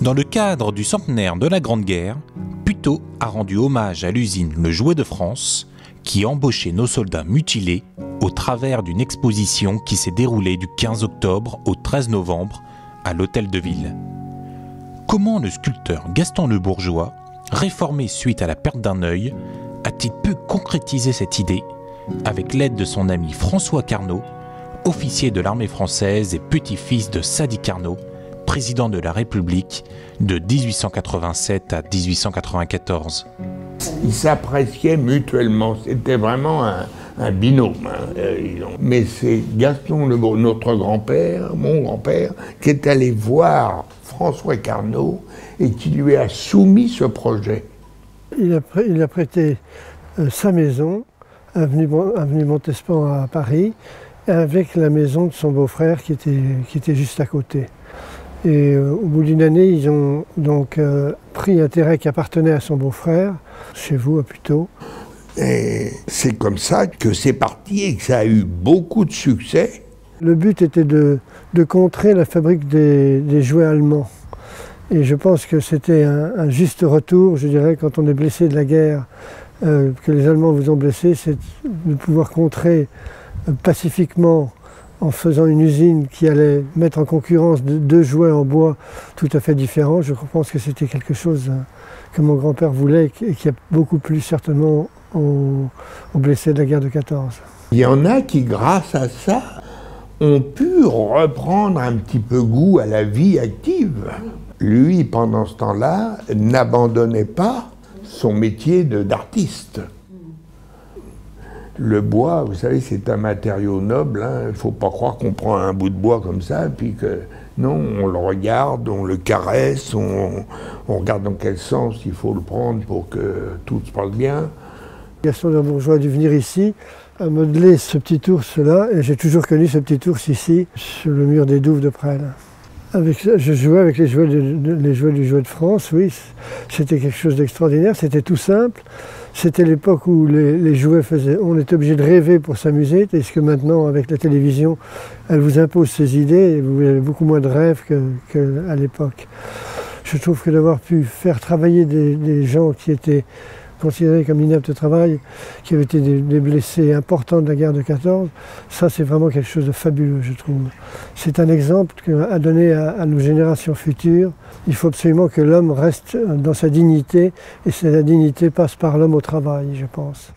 Dans le cadre du centenaire de la Grande Guerre, Puteaux a rendu hommage à l'usine Le Jouet de France, qui embauchait nos soldats mutilés au travers d'une exposition qui s'est déroulée du 15 octobre au 13 novembre à l'Hôtel de Ville. Comment le sculpteur Gaston Le Bourgeois, réformé suite à la perte d'un œil, a-t-il pu concrétiser cette idée avec l'aide de son ami François Carnot, officier de l'armée française et petit-fils de Sadi Carnot, président de la République de 1887 à 1894. Ils s'appréciaient mutuellement, c'était vraiment un binôme. Mais c'est Gaston Le Bourgeois, notre grand-père, mon grand-père, qui est allé voir François Carnot et qui lui a soumis ce projet. Il a prêté sa maison, avenue Montespan à Paris, avec la maison de son beau-frère qui était juste à côté. Et au bout d'une année, ils ont donc pris un terrain qui appartenait à son beau-frère, chez vous à Puteaux. Et c'est comme ça que c'est parti et que ça a eu beaucoup de succès. Le but était de contrer la fabrique des jouets allemands. Et je pense que c'était un juste retour, je dirais, quand on est blessé de la guerre, que les Allemands vous ont blessé, c'est de pouvoir contrer pacifiquement en faisant une usine qui allait mettre en concurrence deux jouets en bois tout à fait différents. Je pense que c'était quelque chose que mon grand-père voulait et qui a beaucoup plu certainement aux blessés de la guerre de 14. Il y en a qui, grâce à ça, ont pu reprendre un petit peu goût à la vie active. Lui, pendant ce temps-là, n'abandonnait pas son métier d'artiste. Le bois, vous savez, c'est un matériau noble. Il ne faut pas croire qu'on prend un bout de bois comme ça, puis que non, on le regarde, on le caresse, on regarde dans quel sens il faut le prendre pour que tout se passe bien. Gaston Le Bourgeois a dû venir ici, a modelé ce petit ours-là, et j'ai toujours connu ce petit ours ici, sur le mur des douves de Presles. Je jouais avec les jouets du Jouet de France, oui, c'était quelque chose d'extraordinaire, c'était tout simple. C'était l'époque où les jouets on était obligé de rêver pour s'amuser, tandis que maintenant, avec la télévision, elle vous impose ses idées et vous avez beaucoup moins de rêves qu'à l'époque. Je trouve que d'avoir pu faire travailler des gens qui étaient considérés comme inaptes au travail, qui avaient été des blessés importants de la guerre de 14, ça c'est vraiment quelque chose de fabuleux, je trouve. C'est un exemple à donner à nos générations futures. Il faut absolument que l'homme reste dans sa dignité, et la dignité passe par l'homme au travail, je pense.